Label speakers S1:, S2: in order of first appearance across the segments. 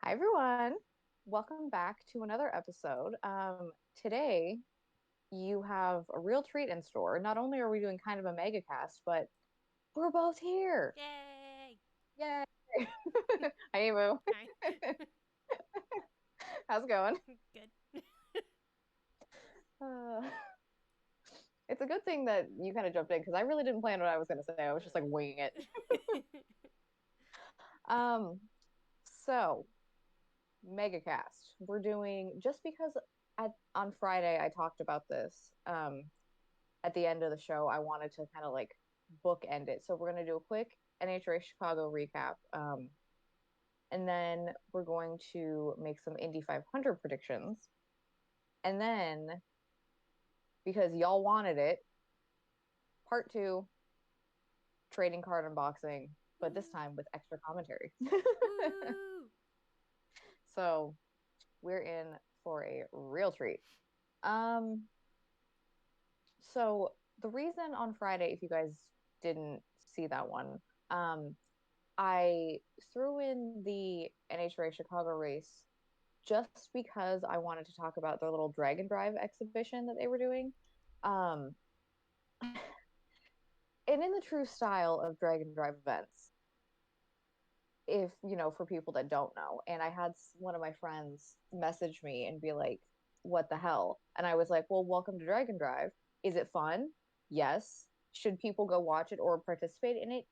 S1: Hi, everyone. Welcome back to another episode. Today, you have a real treat in store. Not only are we doing kind of a mega cast, but we're both here.
S2: Yay!
S1: Yay. Hey, Moo.
S2: Hi.
S1: How's it going?
S2: Good.
S1: Uh, it's a good thing that you kind of jumped in because I really didn't plan what I was going to say. I was just like winging it. Um, so mega cast. We're doing just because on Friday I talked about this. At the end of the show, I wanted to kind of like bookend it. So we're going to do a quick NHRA Chicago recap. And then we're going to make some Indy 500 predictions. And then, because y'all wanted it, part two, trading card unboxing, but this
S2: Woo!
S1: time with extra commentary.
S2: Woo!
S1: So we're in for a real treat. Um, so the reason on Friday, if you guys didn't see that one, I threw in the NHRA Chicago race just because I wanted to talk about their little drag and drive exhibition that they were doing. Um, and in the true style of drag and drive events, if you know, for people that don't know, and I had one of my friends message me and be like, "What the hell?" And I was like, "Well, welcome to Drag and Drive. Is it fun? Yes. Should people go watch it or participate in it?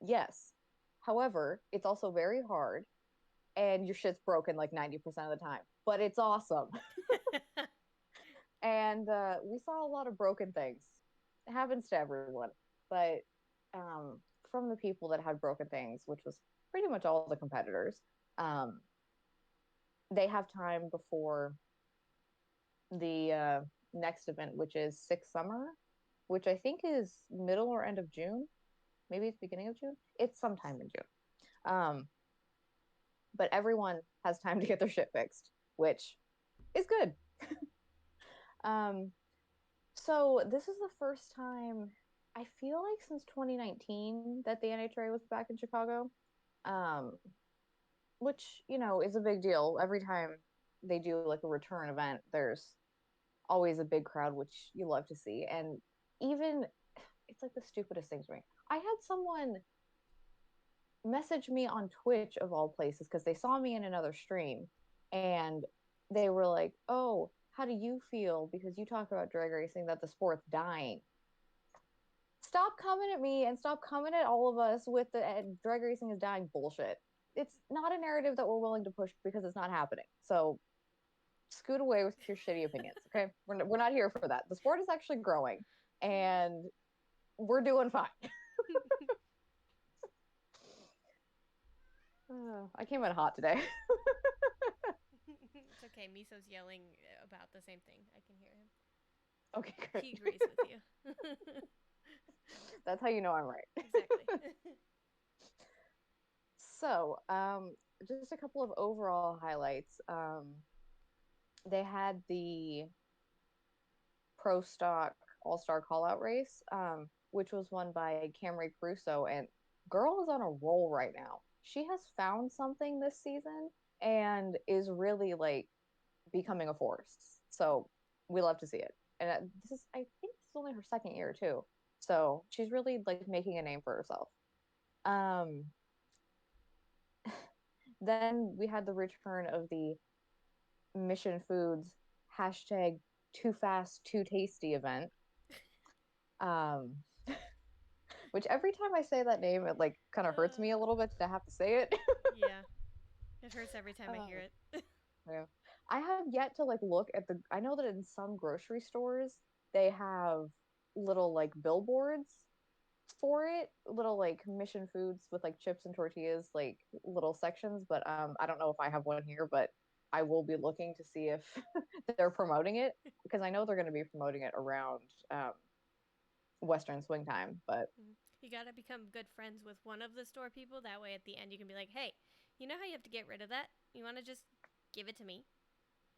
S1: Yes. However, it's also very hard and your shit's broken like 90% of the time, but it's awesome." And we saw a lot of broken things. It happens to everyone. But from the people that had broken things, which was pretty much all the competitors, um, they have time before the next event, which is Six Summer, which I think is middle or end of June. Maybe it's beginning of June. It's sometime in June. Um, but everyone has time to get their shit fixed, which is good. Um, So this is the first time I feel like since 2019 that the NHRA was back in Chicago, um, which, you know, is a big deal. Every time they do like a return event, there's always a big crowd, which you love to see. And even it's like the stupidest thing to me. I had someone message me on Twitch of all places because they saw me in another stream and they were like, "Oh, how do you feel? Because you talk about drag racing that the sport's dying." Stop coming at me and stop coming at all of us with the drag racing is dying bullshit. It's not a narrative that we're willing to push because it's not happening. So scoot away with your shitty opinions. Okay. We're not here for that. The sport is actually growing and we're doing fine. I came in hot today.
S2: It's okay. Miso's yelling about the same thing. I can hear him.
S1: Okay,
S2: He
S1: great.
S2: agrees with you.
S1: That's how you know I'm right.
S2: Exactly.
S1: So, just a couple of overall highlights. They had the pro stock all star call out race, which was won by Camry Crusoe. And girl is on a roll right now. She has found something this season and is really like becoming a force. So we love to see it. And I think this is only her second year too. So she's really like making a name for herself. Um, then we had the return of the Mission Foods hashtag too fast, too tasty event. Um, which every time I say that name, it like kind of hurts me a
S2: uh,
S1: little bit to have to say it.
S2: yeah. It hurts every time I hear
S1: um,
S2: it.
S1: yeah. I have yet to like look at I know that in some grocery stores they have little like billboards for it, little like Mission Foods with like chips and tortillas, like little sections. But I don't know if I have one here, but I will be looking to see if they're promoting it because I know they're going to be promoting it around Western Swing Time. But
S2: You gotta become good friends with one of the store people. That way, at the end, you can be like, "Hey, you know how you have to get rid of that? You want to just give it to me?"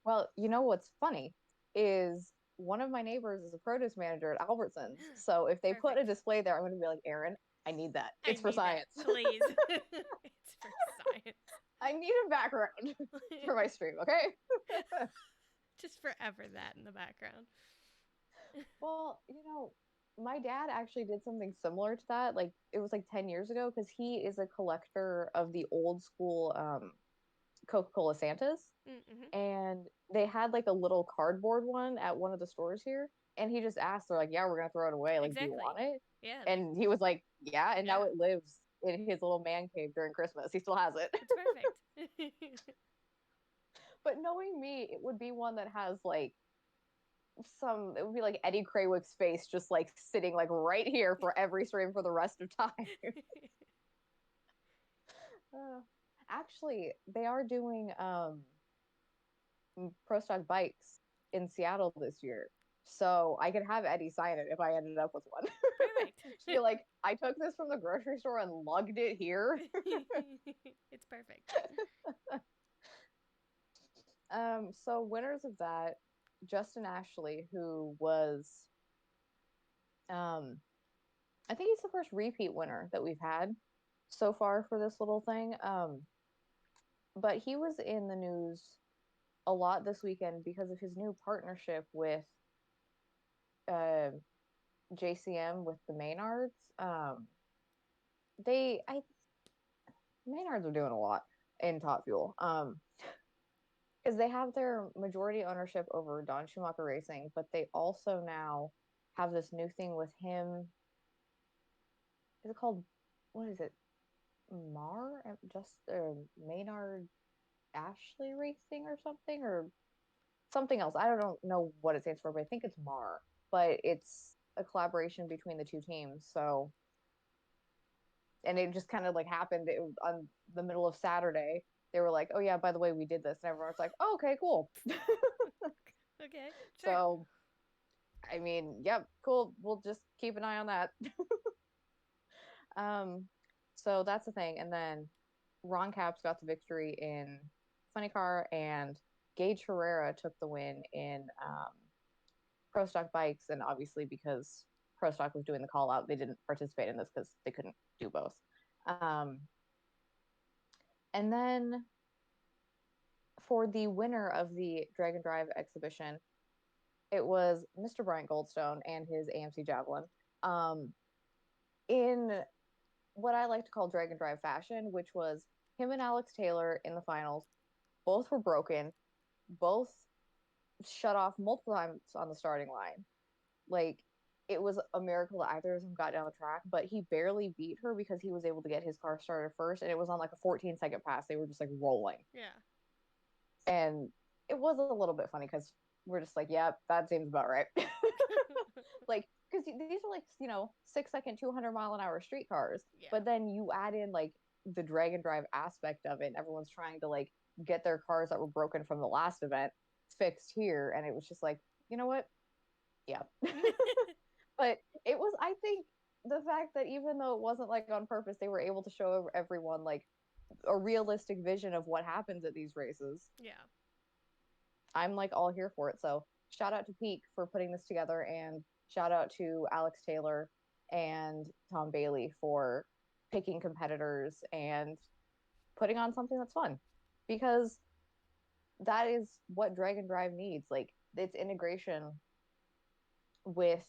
S1: well, you know what's funny is one of my neighbors is a produce manager at Albertsons. So if they put a
S2: Perfect.
S1: display there, I'm going to be like, Aaron, I need that.
S2: I
S1: It's for
S2: need that,
S1: science.
S2: please. It's for science.
S1: I need a background for my stream, okay?
S2: Just forever that in the background.
S1: Well, my dad actually did something similar to that. Like it was like 10 years ago because he is a collector of the old school Coca-Cola Santas.
S2: Mm-hmm.
S1: And they had like a little cardboard one at one of the stores here. And he just asked, they're like, yeah, we're gonna throw it away. Like, do you
S2: Exactly.
S1: want it?
S2: Yeah, like
S1: And he was like, yeah. And now
S2: yeah,
S1: it lives in his little man cave during Christmas. He still has it.
S2: it's perfect.
S1: But knowing me, it would be one that has like it would be like Eddie Krawick's face just like sitting like right here for every stream for the rest of time. uh, Actually, they are doing pro stock bikes in Seattle this year. So I could have Eddie sign it if I ended up with one.
S2: Perfect.
S1: She'd be like, I took this from the grocery store and lugged it here.
S2: It's perfect.
S1: So winners of that, Justin Ashley, who was I think he's the first repeat winner that we've had so far for this little thing. But he was in the news a lot this weekend because of his new partnership with uh, JCM with the Maynards. They I Maynards are doing a lot in Top Fuel. Because they have their majority ownership over Don Schumacher Racing, but they also now have this new thing with him. Is it called, what is it? Mar? Just Maynard Ashley Racing or something? Or something else. I don't know what it stands for, but I think it's Mar. But it's a collaboration between the two teams. So, and it just kind of like happened on the middle of Saturday. They were like, "Oh yeah, by the way, we did this," and everyone's like, "Oh, okay, cool."
S2: Okay, sure.
S1: So, I mean, yep, cool. We'll just keep an eye on that. um, so that's the thing. And then Ron Capps got the victory in Funny Car, and Gage Herrera took the win in Pro Stock Bikes. And obviously, because Pro Stock was doing the call out, they didn't participate in this because they couldn't do both. Um, and then for the winner of the Dragon Drive exhibition, it was Mr. Bryant Goldstone and his AMC Javelin. In what I like to call Dragon Drive fashion, which was him and Alex Taylor in the finals. Both were broken, both shut off multiple times on the starting line. Like, it was a miracle that either of them got down the track, but he barely beat her because he was able to get his car started first, and it was on like a 14-second pass. They were just like rolling.
S2: Yeah.
S1: And it was a little bit funny because we're just like, yeah, that seems about right. Like, because these are like 6-second 200-mile-an-hour street cars,
S2: Yeah.
S1: but then you add in like the drag and drive aspect of it, and everyone's trying to like get their cars that were broken from the last event fixed here, and it was just like, you know what, yeah. But it was, I think, the fact that even though it wasn't like on purpose, they were able to show everyone like a realistic vision of what happens at these races.
S2: Yeah.
S1: I'm like all here for it. So shout out to Peak for putting this together, and shout out to Alex Taylor and Tom Bailey for picking competitors and putting on something that's fun, because that is what Drag and Drive needs. Like, its integration with,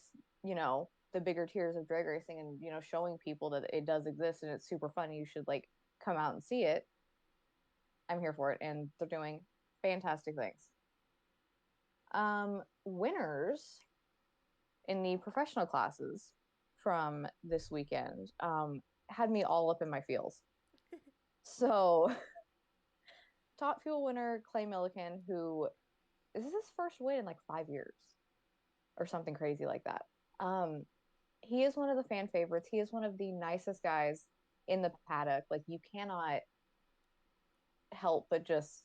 S1: the bigger tiers of drag racing, and, showing people that it does exist and it's super fun. You should like come out and see it. I'm here for it. And they're doing fantastic things. Winners in the professional classes from this weekend had me all up in my feels. So, Top Fuel winner Clay Milliken, who this is his first win in like 5 years or something crazy like that. He is one of the fan favorites. He is one of the nicest guys in the paddock. Like, you cannot help but just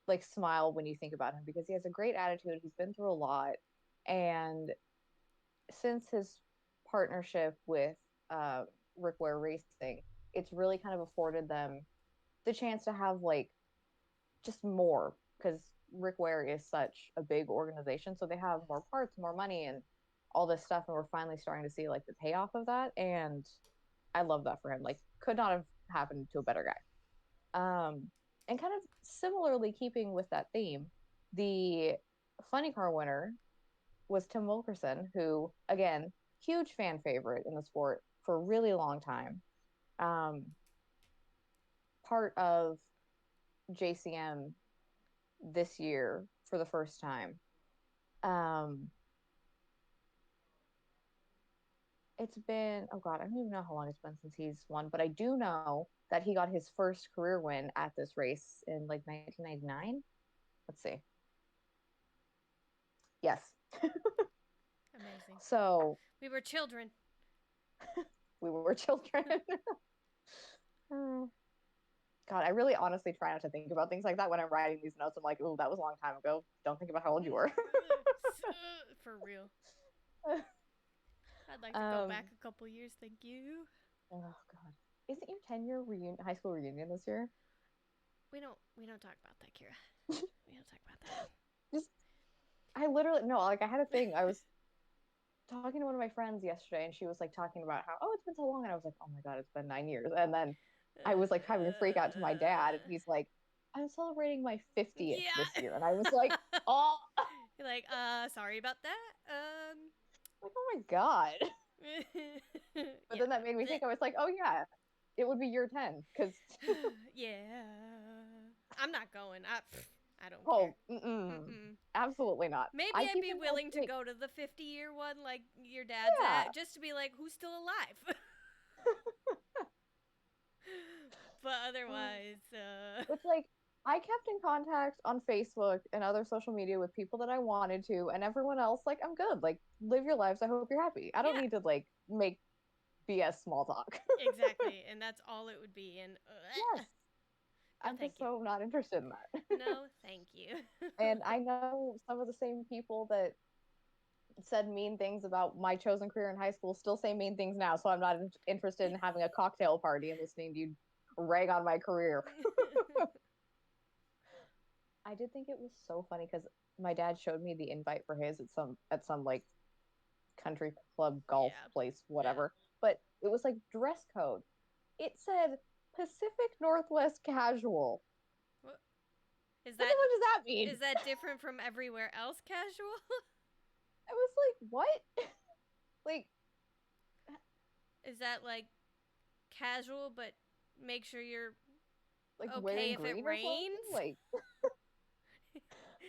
S1: like smile when you think about him, because he has a great attitude. He's been through a lot, and since his partnership with Rick Ware Racing, it's really kind of afforded them the chance to have like just more, because Rick Ware is such a big organization, so they have more parts, more money, and all this stuff, and we're finally starting to see like the payoff of that, and I love that for him. Like, could not have happened to a better guy. And kind of similarly keeping with that theme, the funny car winner was Tim Wilkerson, who, again, huge fan favorite in the sport for a really long time. Um, Part of JCM this year for the first time. Um, it's been, oh God, I don't even know how long it's been since he's won, but I do know that he got his first career win at this race in like 1999. Let's see. Yes.
S2: Amazing.
S1: So
S2: We were children.
S1: we were children. God, I really honestly try not to think about things like that when I'm writing these notes. I'm like, oh, that was a long time ago. Don't think about how old you were.
S2: For real. I'd like to go back a couple years, thank you.
S1: Oh God, isn't your 10-year reunion, high school reunion this year?
S2: We don't talk about that, Kira. We don't talk about that.
S1: Just, I literally no, like I had a thing. I was talking to one of my friends yesterday, and she was like talking about how, oh, it's been so long, and I was like, oh my God, it's been 9 years, and then I was like having a freak out to my dad, and he's like, I'm celebrating my 50th this
S2: Yeah.
S1: year, and I was like, oh,
S2: You're like, sorry about that.
S1: like, oh my God. But
S2: Yeah.
S1: then that made me think. I was like, oh yeah, it would be year 10 because
S2: Yeah. I'm not going. I don't care.
S1: oh,
S2: Mm-mm.
S1: absolutely not.
S2: Maybe
S1: I
S2: I'd
S1: keep
S2: be
S1: in touch,
S2: willing to
S1: like,
S2: go to the 50-year one like your dad's
S1: yeah,
S2: at, just to be like, who's still alive? But otherwise,
S1: it's like I kept in contact on Facebook and other social media with people that I wanted to, and everyone else, like, I'm good. Like, live your lives. I hope you're happy. I don't
S2: yeah,
S1: need to like make BS small talk.
S2: exactly. And that's all it would be. And
S1: Yes,
S2: no,
S1: I'm
S2: thank
S1: just
S2: you.
S1: so not interested in that.
S2: No, thank you.
S1: And I know some of the same people that said mean things about my chosen career in high school still say mean things now. So I'm not interested in having a cocktail party and listening to you rag on my career. I did think it was so funny because my dad showed me the invite for his at some like country club golf
S2: Yeah,
S1: place,
S2: yeah.
S1: whatever. But it was like dress code. It said Pacific Northwest casual.
S2: What is
S1: What the
S2: that?
S1: fuck does that mean?
S2: Is that different from everywhere else casual?
S1: I was like, what? Like,
S2: Is that like casual, but make sure you're okay
S1: wearing
S2: if it
S1: green or something?
S2: rains?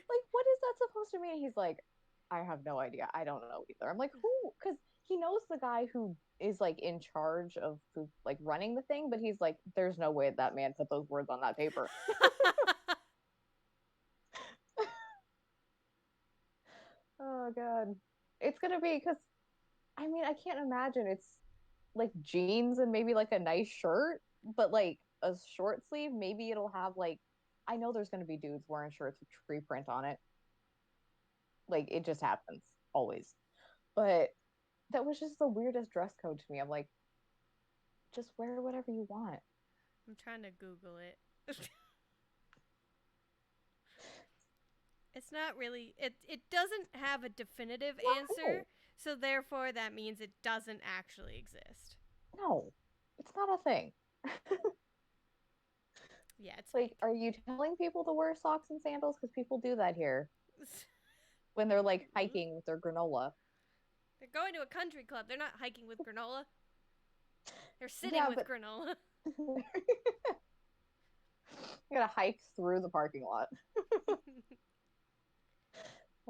S1: Like what is that supposed to mean? He's like, I have no idea. I don't know either. I'm like, who? Because he knows the guy who is like in charge of who like running the thing, but he's like, there's no way that man put those words on that paper. Oh God, it's gonna be because I mean I can't imagine it's like jeans and maybe like a nice shirt, but like a short sleeve. Maybe it'll have like I know there's gonna be dudes wearing shirts with tree print on it. Like it just happens always. But that was just the weirdest dress code to me. I'm like, just wear whatever you want.
S2: I'm trying to Google it. It's not really it doesn't have a definitive answer,
S1: No,
S2: so therefore that means it doesn't actually exist.
S1: no, it's not a thing.
S2: Yeah, it's
S1: Like,
S2: fake.
S1: are you telling people to wear socks and sandals? Because people do that here when they're like hiking with their granola.
S2: They're going to a country club. They're not hiking with granola. They're sitting
S1: Yeah,
S2: with
S1: but
S2: granola.
S1: you gotta hike through the parking lot.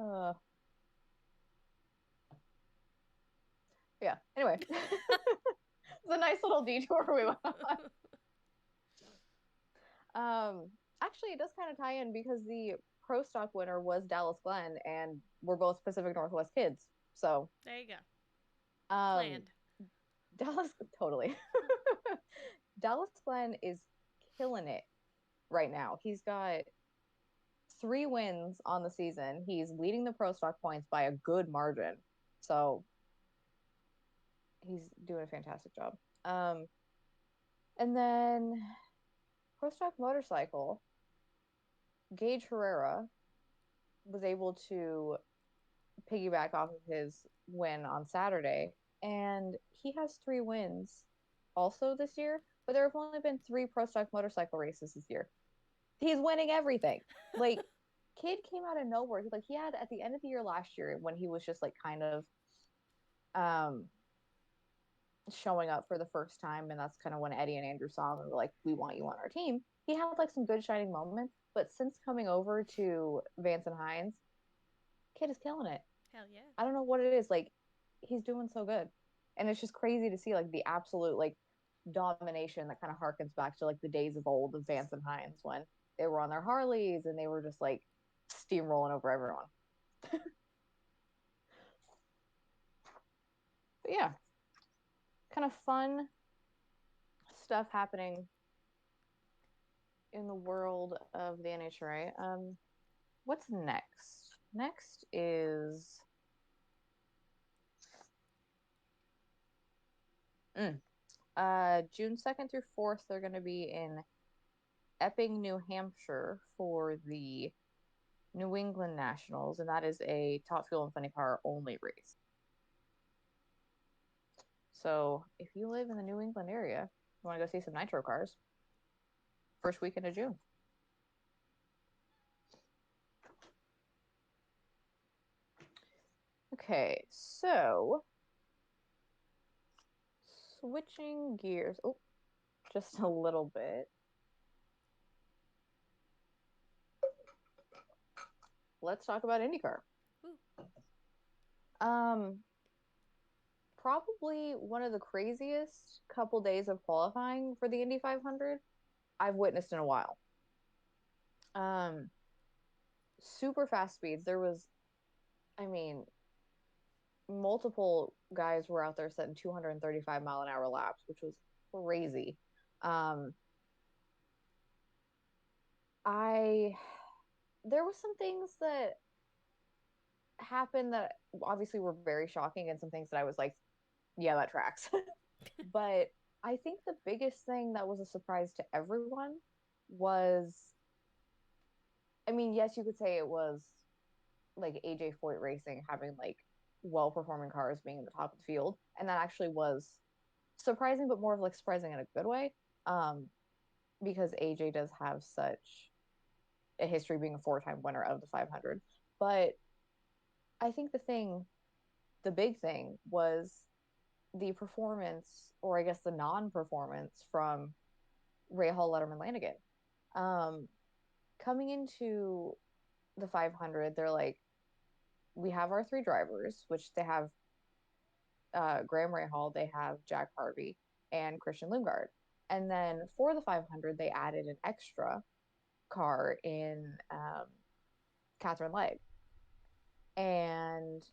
S1: Uh, yeah. Anyway, it's a nice little detour we went on. Actually, it does kind of tie in because the pro stock winner was Dallas Glenn, and we're both Pacific Northwest kids. So,
S2: There you go.
S1: um,
S2: Planned.
S1: Dallas totally. Dallas Glenn is killing it right now. He's got 3 wins on the season. He's leading the pro stock points by a good margin. So he's doing a fantastic job. And then pro stock motorcycle, Gage Herrera was able to piggyback off of his win on Saturday, and he has 3 wins also this year. but there have only been 3 pro stock motorcycle races this year. He's winning everything. Like, kid came out of nowhere. He had at the end of the year last year when he was just like kind of um showing up for the first time, and that's kind of when Eddie and Andrew saw him and were like, "We want you on our team." He had like some good shining moments, but since coming over to Vance and Hines, kid is killing it.
S2: Hell yeah.
S1: I don't know what it is. Like, he's doing so good, and it's just crazy to see like the absolute like domination that kind of harkens back to like the days of old of Vance and Hines when they were on their Harleys and they were just like steamrolling over everyone. But yeah, kind of fun stuff happening in the world of the NHRA. What's next? Next is June 2nd through 4th. They're going to be in Epping, New Hampshire for the New England Nationals, and that is a Top Fuel and Funny Car only race. So if you live in the New England area, you want to go see some nitro cars, first weekend of June. Okay, so switching gears, just a little bit. Let's talk about IndyCar. Probably one of the craziest couple days of qualifying for the Indy 500 I've witnessed in a while. Super fast speeds. There was, I mean, multiple guys were out there setting 235-mile-an-hour laps, which was crazy. There was some things that happened that obviously were very shocking, and some things that I was like, yeah, that tracks. But I think the biggest thing that was a surprise to everyone was, I mean, yes, you could say it was like AJ Foyt Racing having like well-performing cars being in the top of the field, and that actually was surprising, but more of like surprising in a good way, because AJ does have such a history being a 4-time winner of the 500. But I think the big thing was the performance, or I guess the non-performance from Rahal, Letterman, Lanigan. Coming into the 500, they're like, we have our 3 drivers, which they have Graham Rahal, they have Jack Harvey, and Christian Lundgaard. And then for the 500, they added an extra car in Catherine Legg. And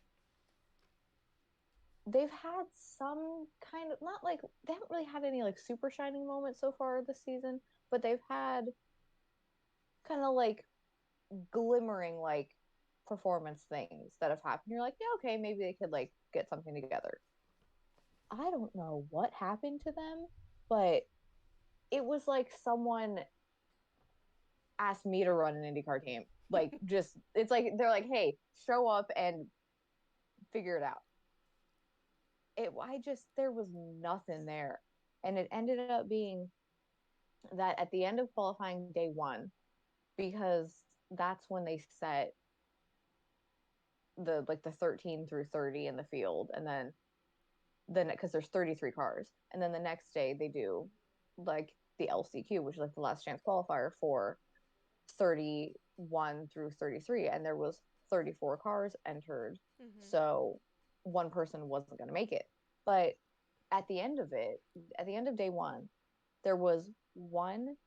S1: they've had some kind of, not like, they haven't really had any like super shining moments so far this season, but they've had kind of like glimmering like performance things that have happened. You're like, yeah, okay, maybe they could like get something together. I don't know what happened to them, but it was like someone asked me to run an IndyCar team. Like, just, it's like, they're like, hey, show up and figure it out. There was nothing there. And it ended up being that at the end of qualifying day 1, because that's when they set the 13 through 30 in the field, and then because there's 33 cars, and then the next day they do like the LCQ, which is like the last chance qualifier for 31 through 33, and there was 34 cars entered. So one person wasn't going to make it. But at the end of day 1, there was one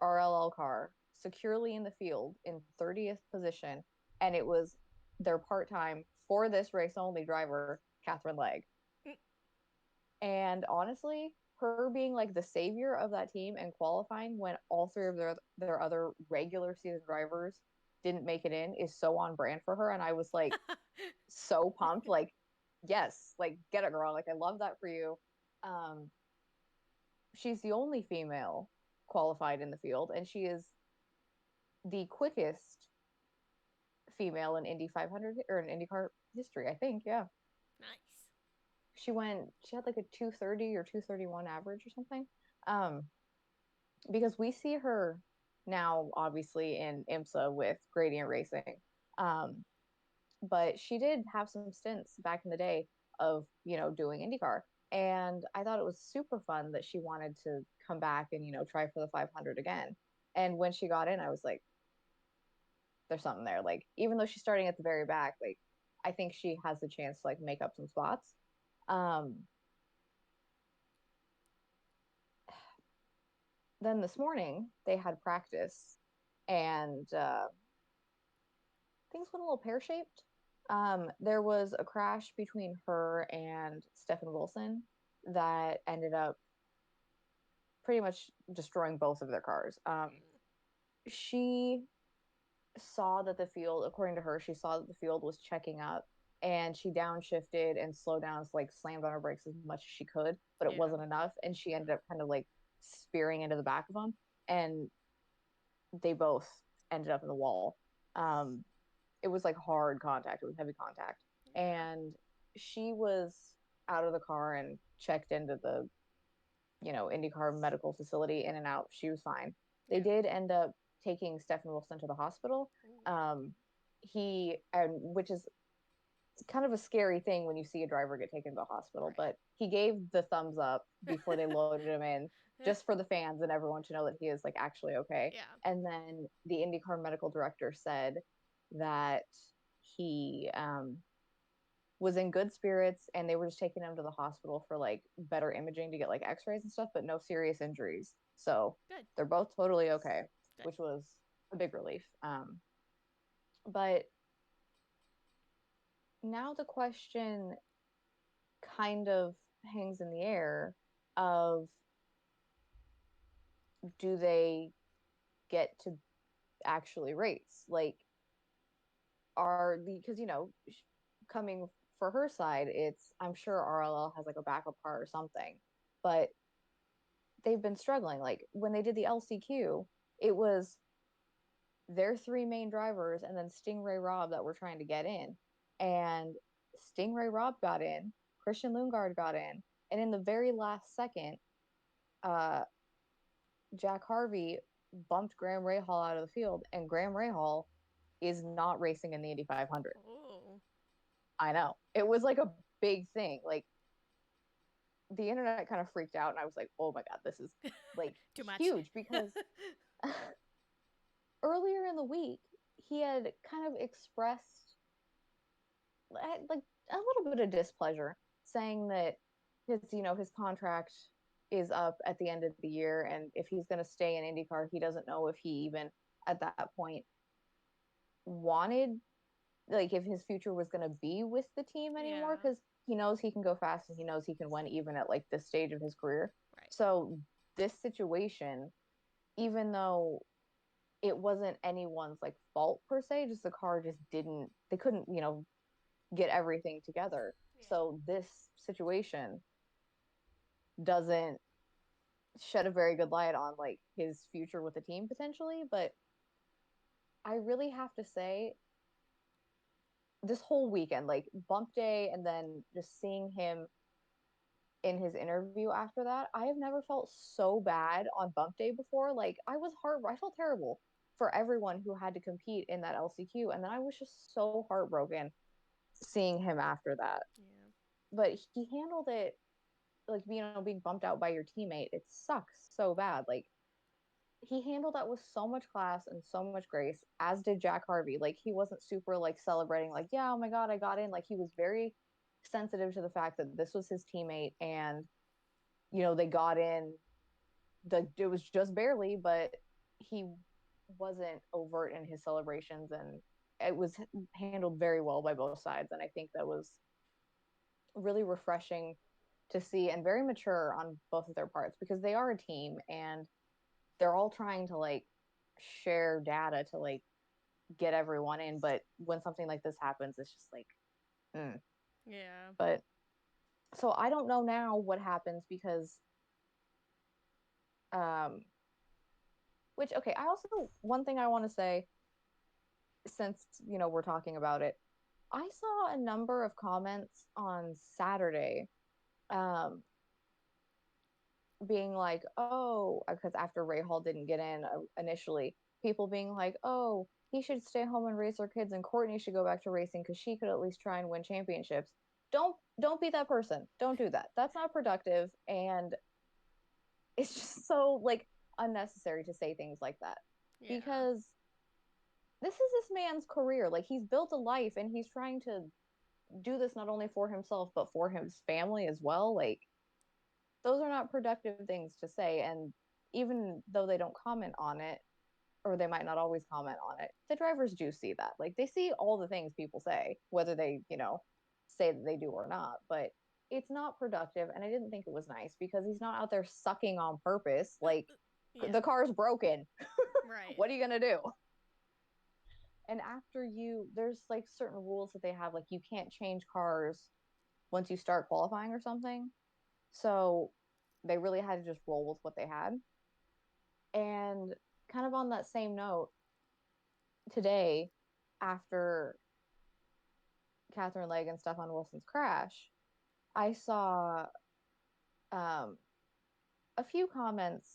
S1: RLL car securely in the field in 30th position, and it was their part-time, for this race only driver, Catherine Legg. And honestly, her being like the savior of that team and qualifying when all 3 of their other regular season drivers didn't make it in is so on brand for her. And I was like so pumped, like, yes, like, get it, girl. Like, I love that for you. She's the only female qualified in the field, and she is the quickest female in Indy 500 or in IndyCar history, I think. Yeah.
S2: Nice.
S1: She had like a 230 or 231 average or something. Um, because we see her now obviously in IMSA with Gradient Racing. Um, but she did have some stints back in the day of, doing IndyCar. And I thought it was super fun that she wanted to come back and, try for the 500 again. And when she got in, I was like, there's something there. Like, even though she's starting at the very back, like, I think she has the chance to like make up some spots. Um, then this morning they had practice, and things went a little pear shaped. There was a crash between her and Stefan Wilson that ended up pretty much destroying both of their cars. She saw that the field, according to her, she saw that the field was checking up, and she downshifted and slowed down, like slammed on her brakes as much as she could, but it
S2: Yeah.
S1: wasn't enough. And she ended up kind of like spearing into the back of them, and they both ended up in the wall. Um, it was like hard contact, it was heavy contact.
S2: Yeah.
S1: And she was out of the car and checked into the, IndyCar medical facility, in and out. She was fine. They
S2: Yeah.
S1: did end up taking Stephen Wilson to the hospital.
S2: Ooh.
S1: Which is kind of a scary thing when you see a driver get taken to the hospital,
S2: Right.
S1: but he gave the thumbs up before they loaded him in, just for the fans and everyone to know that he is like actually okay.
S2: Yeah.
S1: And then the IndyCar medical director said that he was in good spirits, and they were just taking him to the hospital for like better imaging to get like x-rays and stuff, but no serious injuries. So
S2: Good.
S1: they're both totally okay,
S2: Good.
S1: which was a big relief. But now the question kind of hangs in the air of, do they get to actually race? Like, are the, because coming for her side, it's, I'm sure RLL has like a backup car or something, but they've been struggling. Like when they did the LCQ, it was their three main drivers and then Stingray Robb that were trying to get in. And Stingray Robb got in, Christian Lundgaard got in, and in the very last second, uh, Jack Harvey bumped Graham Rahal out of the field, and Graham Rahal is not racing in the Indy 500.
S2: Oh.
S1: I know. It was like a big thing. Like, the internet kind of freaked out, and I was like, oh my God, this is like
S2: Too much.
S1: huge, because earlier in the week, he had kind of expressed like a little bit of displeasure, saying that his contract is up at the end of the year, and if he's going to stay in IndyCar, he doesn't know if he even at that point wanted, like, if his future was going to be with the team anymore,
S2: Yeah.
S1: because he knows he can go fast and he knows he can win even at like this stage of his career.
S2: Right.
S1: So this situation, even though it wasn't anyone's like fault per se, just the car just didn't, they couldn't, get everything together.
S2: Yeah.
S1: So this situation doesn't shed a very good light on like his future with the team potentially. But I really have to say, this whole weekend, like bump day, and then just seeing him in his interview after that, I have never felt so bad on bump day before. Like, I felt terrible for everyone who had to compete in that LCQ, and then I was just so heartbroken seeing him after that.
S2: Yeah.
S1: But he handled it, like, being bumped out by your teammate. It sucks so bad. Like, he handled that with so much class and so much grace, as did Jack Harvey. Like, he wasn't super like celebrating, like, yeah, oh my God, I got in. Like, he was very sensitive to the fact that this was his teammate, and they got in, it was just barely, but he wasn't overt in his celebrations, and it was handled very well by both sides. And I think that was really refreshing to see, and very mature on both of their parts, because they are a team, and they're all trying to like share data to like get everyone in. But when something like this happens, it's just like,
S2: Yeah.
S1: but so I don't know now what happens, because um which, okay, I also, one thing I want to say, since we're talking about it, I saw a number of comments on Saturday um, being like, oh, because after Ray Hall didn't get in initially, people being like, oh, he should stay home and raise their kids, and Courtney should go back to racing because she could at least try and win championships. Don't be that person. Don't do that. That's not productive, and it's just so like unnecessary to say things like that
S2: Yeah.
S1: because this is this man's career. Like he's built a life, and he's trying to do this not only for himself but for his family as well. Like those are not productive things to say, and even though they don't comment on it, or they might not always comment on it, the drivers do see that. Like they see all the things people say, whether they, say that they do or not, but it's not productive. And I didn't think it was nice because he's not out there sucking on purpose. Like
S2: Yeah.
S1: the car's broken.
S2: Right.
S1: What are you going to do? And after there's like certain rules that they have, like you can't change cars once you start qualifying or something. So they really had to just roll with what they had. And kind of on that same note, today, after Catherine Legg and Stefan Wilson's crash, I saw um, a few comments.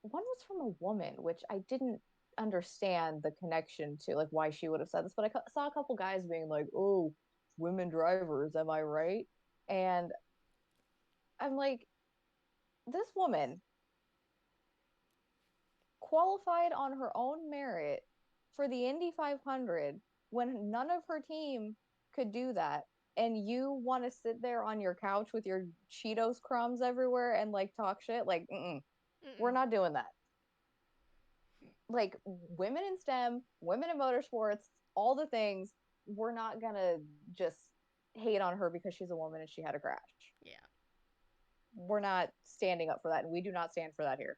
S1: One was from a woman, which I didn't understand the connection to, like why she would have said this, but I saw a couple guys being like, "Oh, women drivers, am I right?" And I'm like, this woman qualified on her own merit for the Indy 500 when none of her team could do that. And you want to sit there on your couch with your Cheetos crumbs everywhere and like talk shit? Like, we're
S2: Mm-mm.
S1: not doing that. Like, women in STEM, women in motorsports, all the things, we're not gonna just hate on her because she's a woman and she had a crash.
S2: Yeah.
S1: We're not standing up for that, and we do not stand for that here.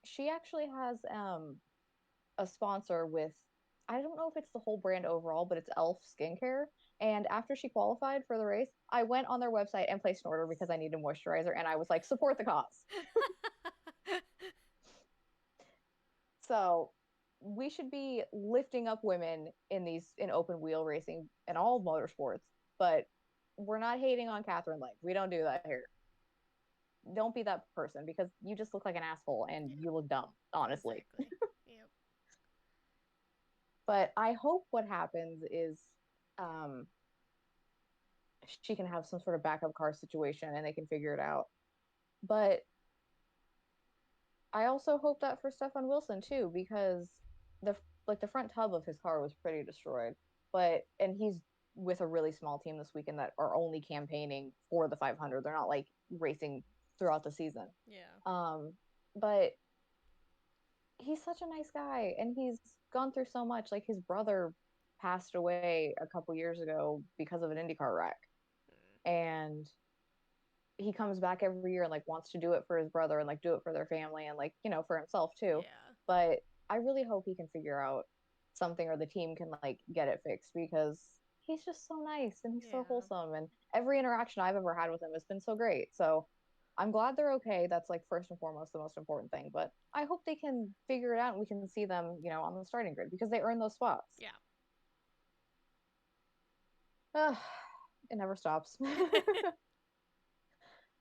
S1: She actually has a sponsor with, I don't know if it's the whole brand overall, but it's Elf Skincare. And after she qualified for the race, I went on their website and placed an order because I needed moisturizer, and I was like, support the cause. So we should be lifting up women in open wheel racing and all motorsports, but we're not hating on Catherine Legg. We don't do that here. Don't be that person because you just look like an asshole and
S2: Yeah.
S1: you look dumb, honestly.
S2: Exactly. Yep.
S1: But I hope what happens is um, she can have some sort of backup car situation and they can figure it out. But I also hope that for Stefan Wilson too, because the the front tub of his car was pretty destroyed. And he's with a really small team this weekend that are only campaigning for the 500. They're not like racing throughout the season.
S2: Yeah.
S1: But he's such a nice guy, and he's gone through so much. Like his brother passed away a couple years ago because of an IndyCar wreck, and he comes back every year and like wants to do it for his brother and like do it for their family and like for himself too.
S2: Yeah.
S1: But I really hope he can figure out something, or the team can like get it fixed, because he's just so nice and he's so
S2: Yeah.
S1: wholesome, and every interaction I've ever had with him has been so great. So I'm glad they're okay. That's like first and foremost the most important thing. But I hope they can figure it out and we can see them, on the starting grid because they earn those spots.
S2: Yeah.
S1: It never stops.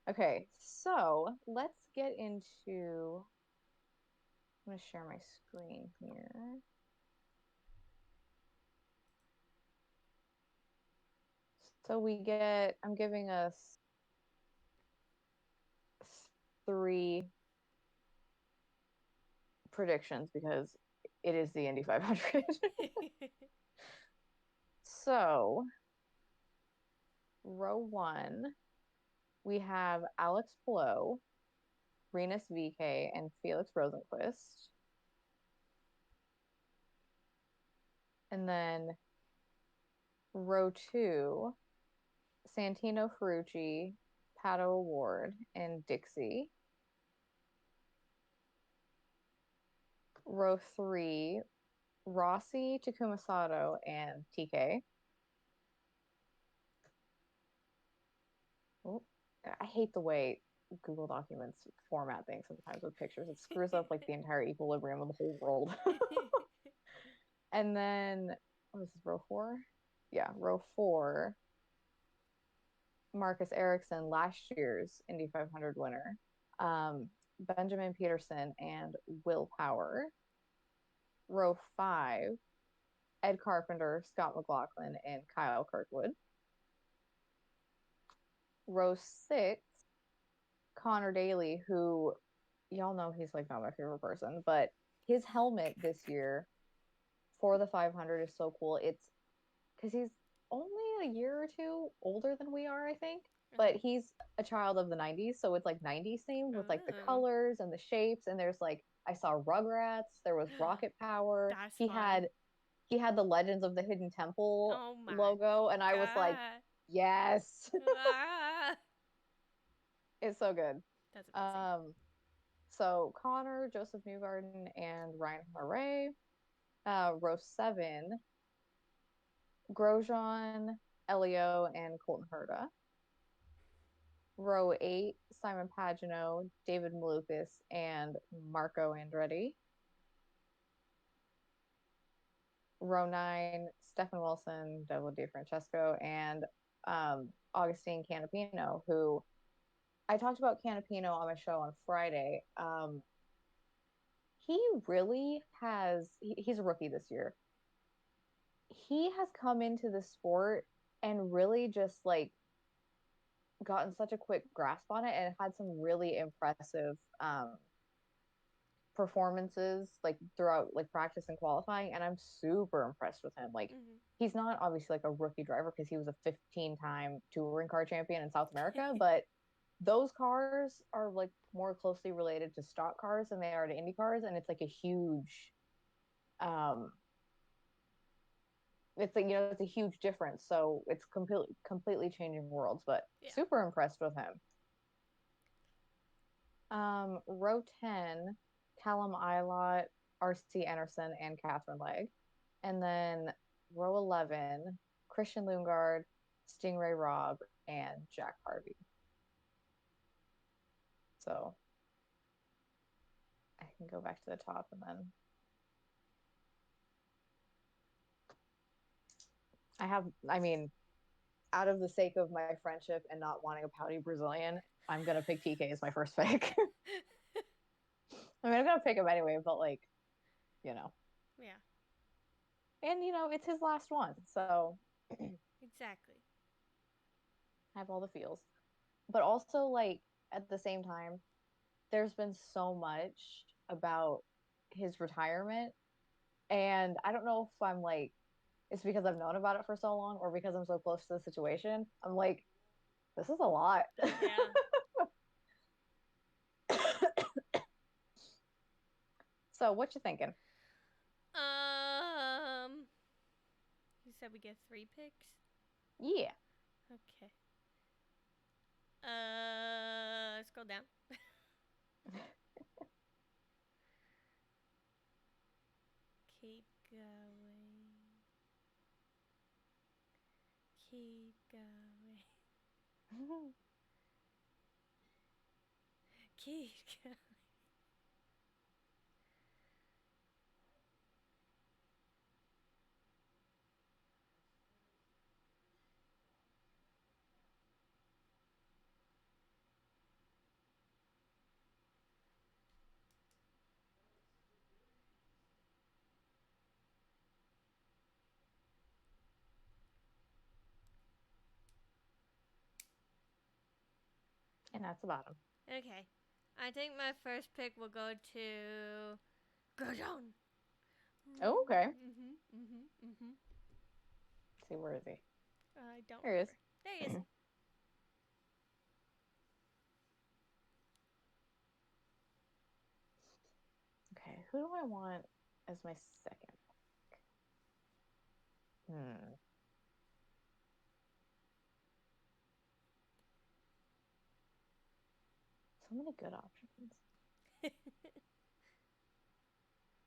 S1: Okay, so let's get into. I'm going to share my screen here. So I'm giving us 3 predictions because it is the Indy 500. So, row 1, we have Alex Palou, Rinus VeeKay, and Felix Rosenqvist. And then row 2, Santino Ferrucci, Pato O'Ward, and Dixie. Row 3, Rossi, Takuma Sato, and TK. Oh, I hate the way Google Documents format things sometimes with pictures. It screws up like the entire equilibrium of the whole world. And then, what is this, row 4? Yeah, row 4. Marcus Ericsson, last year's Indy 500 winner, Benjamin Peterson, and Will Power. Row 5, Ed Carpenter, Scott McLaughlin, and Kyle Kirkwood. Row 6, Connor Daly, who y'all know he's like not my favorite person, but his helmet this year for the 500 is so cool. It's because he's only a year or two older than we are, I think, but he's a child of the 90s, so it's like 90s themed with like the colors and the shapes. And there's like, I saw Rugrats, there was Rocket Power.
S2: That's
S1: he
S2: fun.
S1: had the Legends of the Hidden Temple logo, and I was like, yes. It's so good.
S2: That's amazing.
S1: So Connor, Joseph Newgarden, and Ryan Murray. Row 7, Grosjean, Elio, and Colton Herta. Row 8, Simon Pagenaud, David Malukas, and Marco Andretti. Row 9, Stefan Wilson, Devil DeFrancesco, and Augustine Canapino, who I talked about Canapino on my show on Friday. He really he's a rookie this year. He has come into the sport and really just like gotten such a quick grasp on it and had some really impressive performances like throughout like practice and qualifying, and I'm super impressed with him. Like he's not obviously like a rookie driver because he was a 15-time touring car champion in South America, but those cars are like more closely related to stock cars than they are to Indy cars, and it's like a huge it's like, it's a huge difference. So it's completely changing worlds, but super impressed with him. Row 10, Callum Ilott, RC Anderson, and Catherine Legg. And then row 11, Christian Lundgaard, Stingray Robb, and Jack Harvey. So I can go back to the top and then out of the sake of my friendship and not wanting a pouty Brazilian, I'm going to pick TK as my first pick. I'm going to pick him anyway, but like,
S2: Yeah.
S1: And, it's his last one. So.
S2: Exactly.
S1: I have all the feels. But also, like, at the same time, there's been so much about his retirement. And I don't know if I'm like, it's because I've known about it for so long or because I'm so close to the situation. I'm like, this is a lot.
S2: Yeah.
S1: So what you thinking?
S2: You said we get 3 picks?
S1: Yeah.
S2: Okay. Scroll down. Keep going. Keep going. Keep going.
S1: And that's about him.
S2: Okay. I think my first pick will go to Grosjean.
S1: Oh, okay.
S2: Let's
S1: see, where is he?
S2: I don't
S1: There he is.
S2: There he is.
S1: Okay, who do I want as my second pick? So many good options.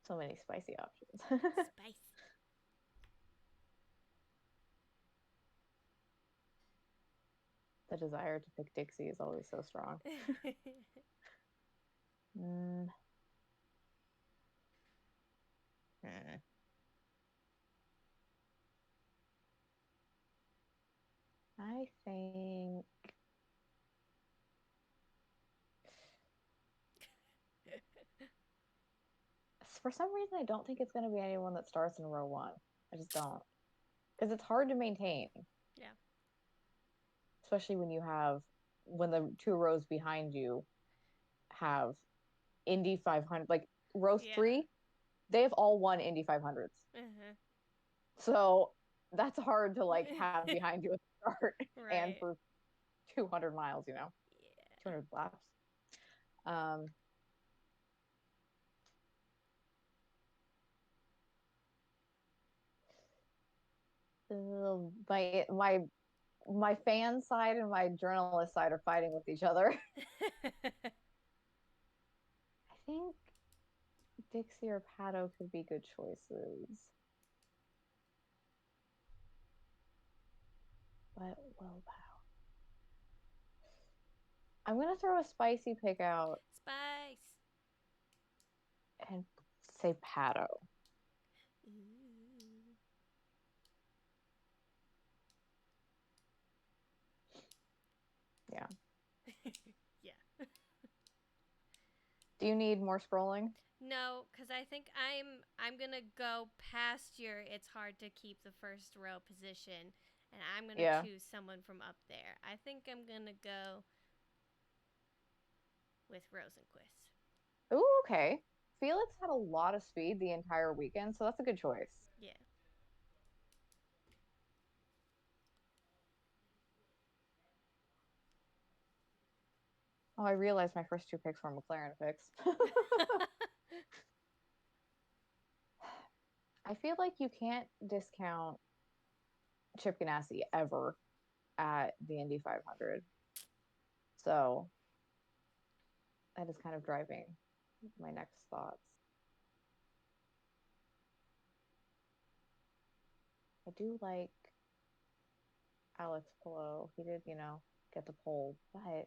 S1: So many spicy options.
S2: Spice.
S1: The desire to pick Dixie is always so strong. I think for some reason, I don't think it's going to be anyone that starts in row one. I just don't. Because it's hard to maintain.
S2: Yeah.
S1: Especially when the two rows behind you have Indy 500. Like row
S2: Yeah.
S1: three, they have all won Indy 500s.
S2: Uh-huh.
S1: So that's hard to like have behind you at the start and
S2: Right.
S1: for 200 miles,
S2: Yeah.
S1: 200 laps. Um, my fan side and my journalist side are fighting with each other. I think Dixie or Pato could be good choices. But willpower. I'm gonna throw a spicy pick out
S2: Spice.
S1: and say Pato.
S2: Ooh.
S1: Yeah.
S2: Yeah.
S1: Do you need more scrolling?
S2: No, because I think I'm gonna go past your. It's hard to keep the first row position, and I'm gonna
S1: Yeah.
S2: choose someone from up there. I think I'm gonna go with Rosenquist.
S1: Ooh, okay. Felix had a lot of speed the entire weekend, so that's a good choice.
S2: Yeah.
S1: Oh, I realized my first two picks were McLaren picks. I feel like you can't discount Chip Ganassi ever at the Indy 500. So that is kind of driving my next thoughts. I do like Alex Pillow. He did, get the pole, but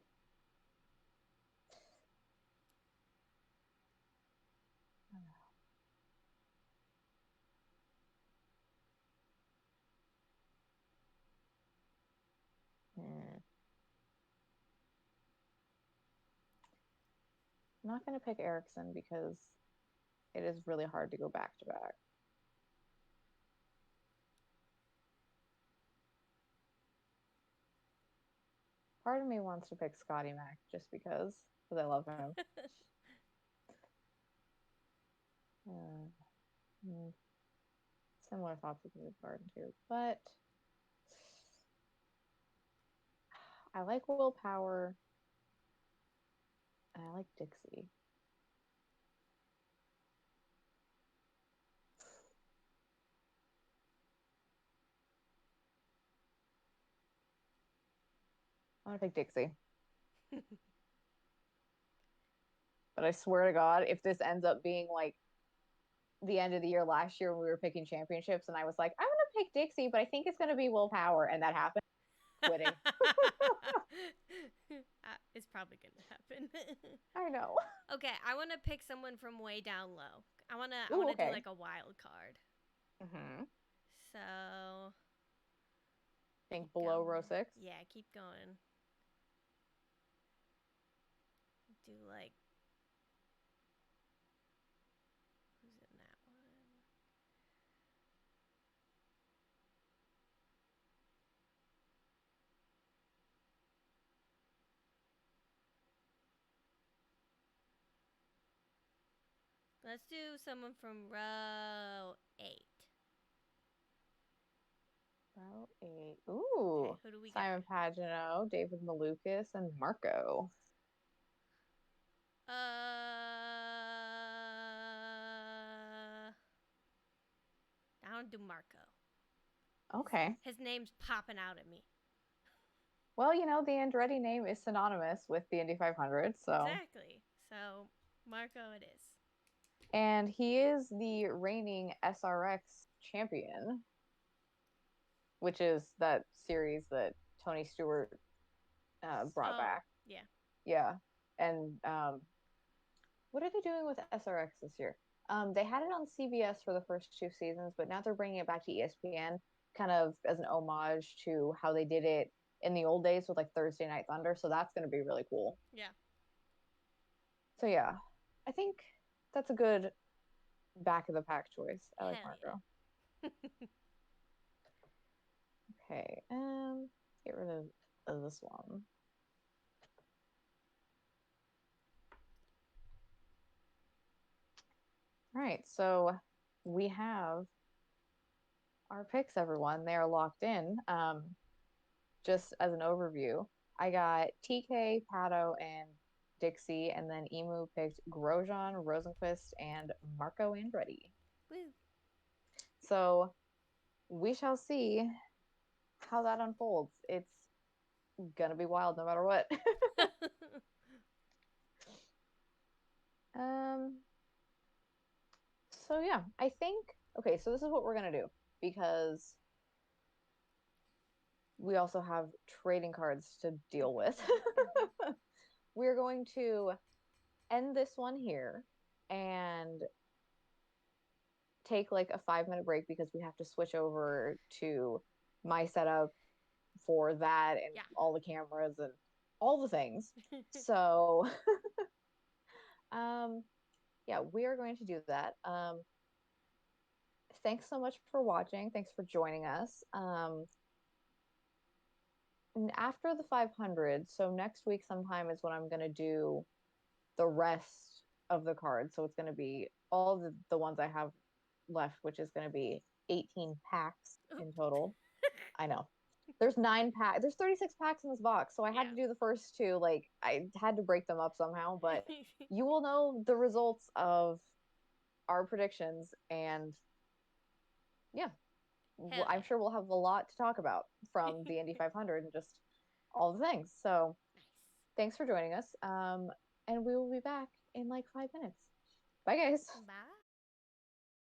S1: hmm. I'm not going to pick Ericsson because it is really hard to go back to back. Part of me wants to pick Scotty Mac just because I love him. Uh, similar thoughts with the garden too, but I like willpower and I like Dixie. I want to pick Dixie. But I swear to God, if this ends up being like the end of the year last year when we were picking championships, and I was like, I'm gonna pick Dixie, but I think it's gonna be willpower, and that happened, quitting.
S2: It's probably gonna happen.
S1: I know.
S2: Okay, I want to pick someone from way down low. I
S1: Ooh,
S2: wanna do
S1: okay.
S2: like a wild card.
S1: Mm-hmm.
S2: So
S1: Think
S2: keep
S1: below row
S2: going.
S1: 6.
S2: Yeah, keep going. Do like who's in that one? Let's do someone from row 8.
S1: Row 8.
S2: Okay,
S1: Ooh.
S2: who do we got?
S1: Simon Pagino, David Malukas, and Marco.
S2: I don't do Marco.
S1: Okay.
S2: His name's popping out at me.
S1: Well, the Andretti name is synonymous with the Indy 500, so.
S2: Exactly. So Marco it is.
S1: And he is the reigning SRX champion, which is that series that Tony Stewart brought
S2: Oh,
S1: back.
S2: yeah.
S1: Yeah. And what are they doing with SRX this year? They had it on CBS for the first two seasons, but now they're bringing it back to ESPN kind of as an homage to how they did it in the old days with like Thursday Night Thunder. So that's going to be really cool.
S2: Yeah.
S1: So yeah, I think that's a good back of the pack choice. I like
S2: Hell
S1: Marco.
S2: yeah.
S1: Okay, get rid of this one. All right, so we have our picks, everyone. They are locked in. Just as an overview, I got TK, Pato, and Dixie, and then Emu picked Grosjean, Rosenquist, and Marco Andretti.
S2: Woo.
S1: So we shall see how that unfolds. It's gonna be wild no matter what. um, so yeah, I think okay, so this is what we're gonna do because we also have trading cards to deal with. We're going to end this one here and take like a 5 minute break because we have to switch over to my setup for that and
S2: Yeah.
S1: all the cameras and all the things. So yeah, we are going to do that. Thanks so much for watching. Thanks for joining us. And after the 500, so next week sometime is when I'm going to do the rest of the cards. So it's going to be all the ones I have left, which is going to be 18 packs in total. I know. There's 9 packs. There's 36 packs in this box. So I had
S2: Yeah.
S1: to do the first two. Like I had to break them up somehow, but you will know the results of our predictions and yeah,
S2: Hell
S1: I'm
S2: yeah.
S1: sure we'll have a lot to talk about from the Indy 500 and just all the things. So
S2: Nice.
S1: thanks for joining us. And we will be back in like 5 minutes. Bye, guys.
S2: Bye.